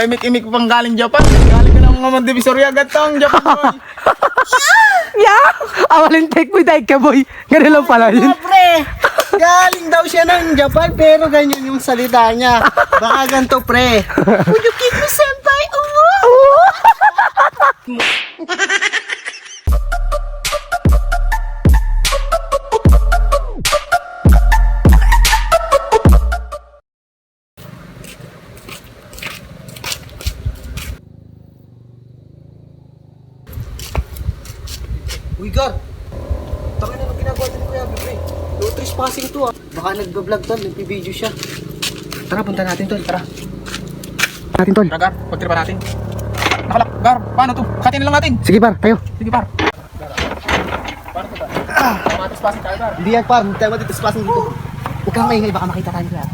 Imik-imik pang galing Japan. Galing ka ng mga Divisoria gatong Japan boy. Yeah! Awalin take mo dahil ka boy. Ganun lang pala yun. Pre, galing daw siya ng Japan pero ganyan yung salita niya. Baka ganito pre. Would you kick me senpai? Uy, Gar! Taka na ginagawa din Kuya Bibi. No trespassing to ah. Baka nagbablog to, nagpibideo siya. Tara, punta natin tol, tara. Natin tol. Gar, pagtripa natin. Nakalak, Gar, paano to? Katin lang natin. Sige par, tayo. Sige par. Paano to ba? Matispasin tayo Gar. Hindi yan par, hindi tayo matitrespassing dito. Huwag kang maingay, baka makita tayo Kuya.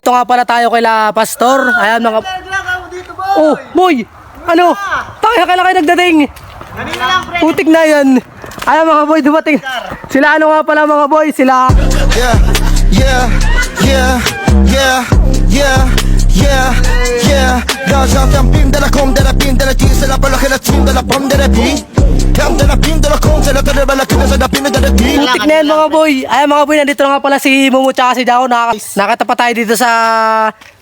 Ito nga pala tayo kay La Pastor. Ayan mga... Naglakaw mo dito boy! Oh, boy! Ano? Tayo kailan kayo nagdating? Kanina lang pre! Putik na yan. Ayan mga boy, dumating. Sila ano nga pala mga boy? Sila... Yeah, yeah, yeah, yeah, yeah, yeah, yeah. Jag kan binda la kom där binda la tisa la pala kena tunda la pom där bi. Kam där binda la kom där där bala kena sa binda där bi. Putik na yan mga boy. Ayan mga boy, nandito na nga pala si Momo tsaka si Jao. Nakatapat tayo dito sa...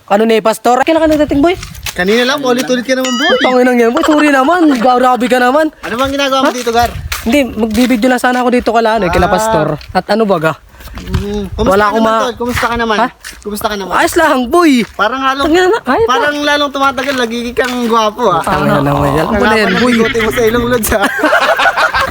Ano ni Pastor? Kailan ka nagdating boy? Kanina lang, ulit-ulit ka naman boy. Panginang yan boy, sorry naman. Grabe ka naman. Ano bang ginagawa mo dito Gar? Hindi, magbibideo lang sana ako dito kala kila Pastor. At ano baga? Kumusta Wala ka akong naman ma- tol? Kumusta ka naman? Ha? Kumusta ka naman? Ayos lang boy. Parang lalong, Tangina na, ay, parang lalong tumatagal, nagiging kang gwapo ah. Tangina naman yan. Ano na yan boy? Bigote mo sa ilong lods ah.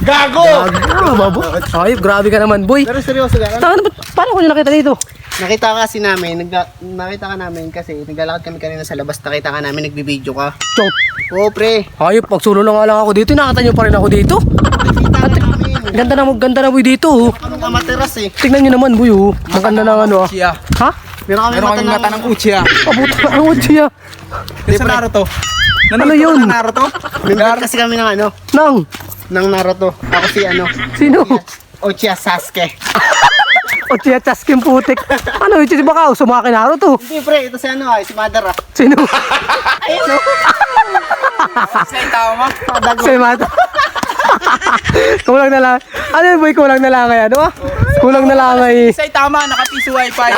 Gago! Ano ba boy? Ay, grabe ka naman boy. Pero seryoso Gar, ano? Tangina, paano ko niya nakita dito? Nakita kasi namin, nakita ka namin kasi naglalakad kami kanina sa labas, nakita ka namin, nagbibideo ka. Chop. Oo pre, Ayop, pagsulo na nga lang ako dito. Nakita niyo pa rin ako dito. nakita ka namin. Ganda na boy dito. Oh. Anong amateras eh. Tignan niyo naman boy. Oh. Maganda ng ano ah. Uchiha. Ha? Meron kami Meron kaming mata ng Uchiha. Pabuta ka ng Uchiha. Yung sa Naruto. Ano yun? Sa Naruto? Gar, kasi kami ng ano, Nang? ng Naruto. Ako si ano, Sino? Uchiha Sasuke. Uchiha Chaskin putik. Ano yung si Bakao? Sumaki Naruto. Hindi pre, ito si ano si Mother ah. Sino? Ayun oh. Sa tama. Si Mata. Kulang na lang. Ano yun boy? Kulang na lang kaya. Ano ah? Kulang na lang ay. Sa tama, nakapiso wifi.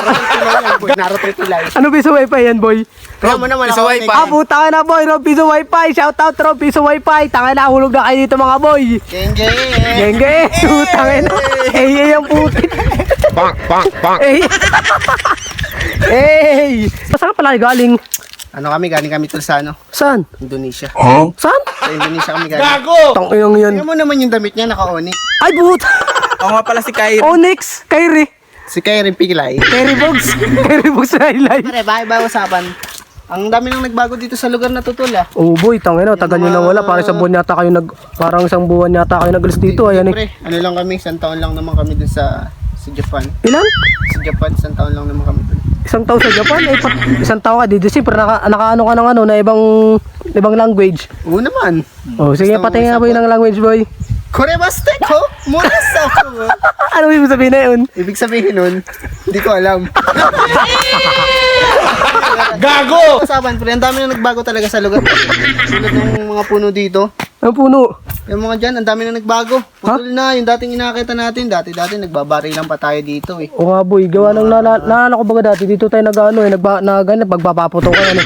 Naruto Pilay. Ano piso wifi yan boy? Kaya mo naman Piso ako. wifi. Ah, puta ka na boy. Rob piso wifi. Shout out Rob piso wifi. Tanga na hulog na kayo dito mga boy. Genge. Genge. Putang ina. Eh yung putik. Bang bang bang. Eh. Eh. Saan ka pala galing? Ano kami, galing kami to sa ano, Saan? Indonesia. Saan? Sa Indonesia kami galing. Gago! Tangina yan. Tingnan mo naman yung damit niya, naka-onyx. Ay puta. Ako nga pala si Kyrie. Onyx. Kyrie. Si Kyrie Pilay. Kyrie Bogs. Kyrie Bogs na highlight. Pare, bahay usapan. Ang dami nang nagbago dito sa lugar na tutol ah. Oh boy, tangina, tagal nyo na wala. Parang isang buwan yata kayo parang isang buwan yata kayo nag-alis dito. Ayan eh. Pre, ano lang kami, isang taon lang naman kami dun sa Japan. Ilan? Sa Japan, isang taon lang naman kami dun. Isang taon sa Japan. Eh, isang taon ka dito. Siyempre, nakaano ka ng ano, na ibang language. Oo naman. Oh, sige, Gusto mo patingin nga boy ng language boy. Koremaste ko? Muna sa ako. Ano ibig sabihin na yun? Ibig sabihin nun, hindi ko alam. Gago! Usapan, pre, ang dami na nagbago talaga sa lugar. Tulad ng mga puno dito. Ang puno. Yung mga dyan, ang dami na nagbago. Putol na, yung dating inakita natin, dati nagbabarilan pa tayo dito eh. O nga boy, gawa ng naalala ko baga dati. Dito tayo nag-ano eh, magpapaputo kayo. Ano.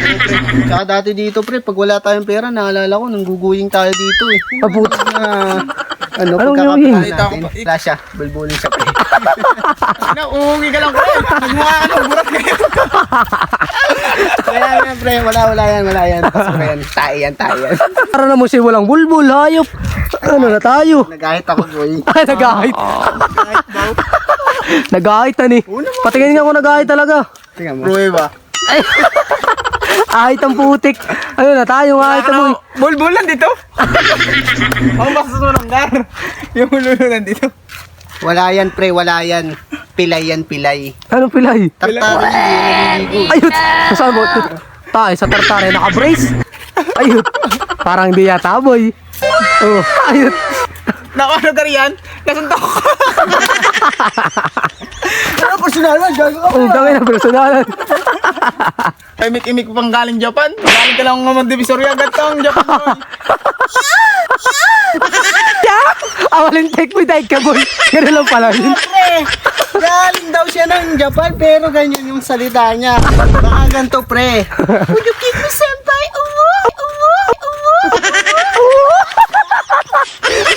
Tsaka dati dito pre, pag wala tayong pera, naalala ko, nangguguying tayo dito eh. Ah, puta. Ano, Anong pagkakapitan yuying? natin, flash siya, bulbulin siya pre. Uuwi ka lang pre. Nagmukha ka ng burak kayo. Wala yan pre, wala yan. Pasok yan, tayo yan. Para na mo siya walang bulbul, hayop. Ano na tayo? Nagahit ako boy. Ay, nag-ahit. Nag-ahit na ni. Patingin nga ako nag-ahit talaga. Tingnan mo. Prueba. Ay, ahit ang putik. Ayun na tayo, ahit na boy. Bulbulan dito. Ang masusunod Gar. Yung bulbulan dito. Wala yan pre, wala yan. Pilay yan, pilay. Anong pilay? Tartarin hindi yan naliligo. Ayun, saan mo? Tayo sa tartare, naka-brace. Ayun, parang di yata boy. Oh, ayun. Naku, ano Gar yan? Nasuntok ko. Ano, personalan, gago ka. Ang dami na personalan. Imik-imik pang galing Japan. Galing ka lang ng Divisoria agad tong Japan. Awalin take mo dahil ka boy. Ganun lang pala yun. Pre, galing daw siya ng Japan, pero ganyan yung salita niya. Baka ganito, pre. Would you kiss me, senpai?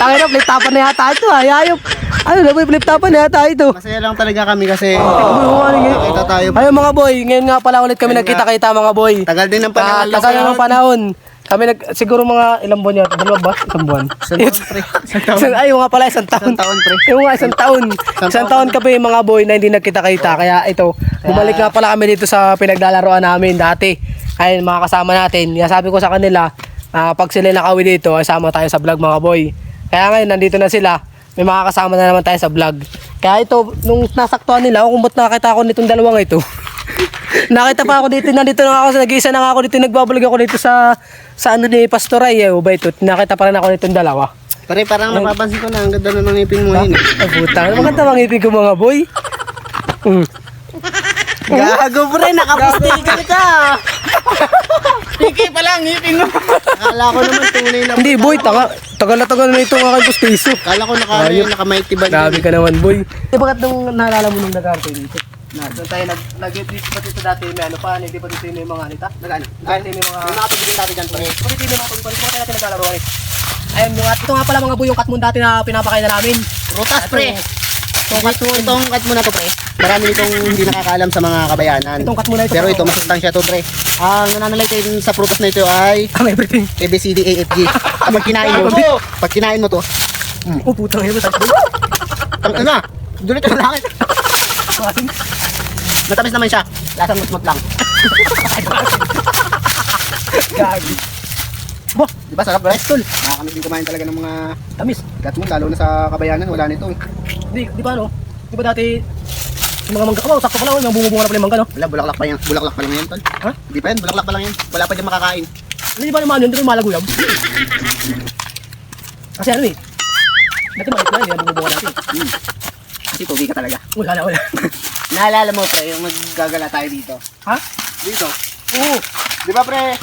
Tangin na, flip-tapan na yata ito ha. Ayop. Ano na boy, flip-tapan na yata ito. Masaya lang talaga kami kasi Nakita tayo. Ayun mga boy, ngayon nga pala ulit kami Ayun nagkita-kita mga boy. Tagal din ng panahon. Tagal na ng panahon. Kami siguro mga ilang buwan yun. Dalawa ba? Isang buwan. Isang taon, pre. Isang taon. Ayun nga pala, isang taon. Isang taon, pre. Yung nga, isang taon. Isang taon kami mga boy na hindi nagkita-kita. Kaya ito, bumalik nga pala kami dito sa pinaglalaroan namin dati. Ayun, mga kasama natin. Kaya sabi ko sa kanila, pag sila nakawi dito, ay sama tayo sa vlog mga boy. Kaya ngayon, nandito na sila. May mga kasama na naman tayo sa vlog. Kaya ito, nung nasaktuhan nila, kung ba't nakita ako nitong dalawang ito. Nakita pa ako dito, nandito na ako, nag-iisa na nga ako dito, nagbablog ako dito sa ano ni Pastor Ay, ba ito, nakita pa rin ako nitong dalawa. Pare, parang napapansin ko na, ang ganda na ng ngipin mo yun. Ay puta, maganda mga ngipin ko mga boy. Gago, pre, nakapustigan ka. Piki pa lang, ngipin mo. Akala ko naman tunay na. Hindi boy, tagal na ito ng aking pustiso. Akala ko nakamaiti ba? Grabe ka naman boy. Eh bakit nung naalala mo nung nag-arte dito? Doon tayo nag-dito pa dito dati, may ano pa, hindi pa dito yung mga anita. Nag-ano? Dati may mga... Yung nakapigil natin dyan, pre. Pwede din mga pagpalit mo tayo natin naglalaro eh. Ayun, ito nga pala mga boy yung cut moon dati na pinapakain na namin. Rutas, pre. Itong cut mo na to, pre. Marami nitong hindi nakakaalam sa mga kabayanan. Itong cut mo na ito. Pero ito, masustansya to, pre. Ang nananalitin sa prutas na ito ay Ang everything. ABCDAFG. Pag kinain mo to, Oh putang ina mo. tangin na. Dulit yung langit. Matamis naman siya. Lasang musmot lang. Gagi. Bo, di ba sarap, pre? Nakakamiss din kumain talaga ng mga Tamis. cut mo, lalo na sa kabayanan. Wala nito. Di ba no? Di ba dati yung mga mangga, sakto pa lang, yung bumubunga na pala yung mangga no? Wala, bulaklak pa yan. Bulaklak pa lang yan, tol. Ha? Hindi pa yan, bulaklak pa lang yan. Wala pa dyan makakain. Hindi ba naman yun, hindi ko malaguyab. Kasi ano eh, dati maliit na, hindi na bumubunga natin. Kasi pogi ka talaga. Wala. Naalala mo, pre, yung maggagala tayo dito. Ha? Dito. Oo. Di ba, pre?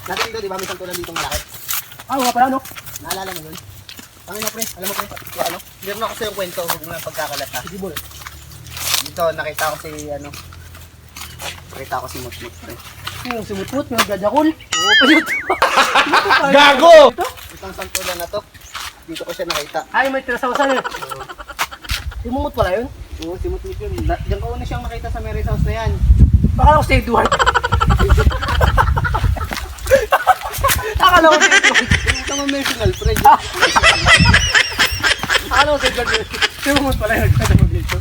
Natin dito, di ba? May santulan dito malaki. Nga pala no? Naalala mo yun? Tangin na, pre. Alam mo, pre. Ito, ano? Meron ako sa yung kwento. Huwag mo lang pagkakalat, ha? Sige boy. Dito, nakita ko si, ano? Nakita ko si Mutmut, pre. Yung sumutmut, yung gajakul. Oo, pre. Gago! Itong santulan na to. Dito ko siya nakita. Ay, may tirasawasan eh. Simumut pala yun. Oo, si Mutmut yun. Diyan ko una siyang makita sa Mary's house na yan. Baka ako stay duwan. Akala ko stay duwan. Yung tama mentional, pre. Akala ko stay duwan. Simumut pala yun. Nagkadamag dito.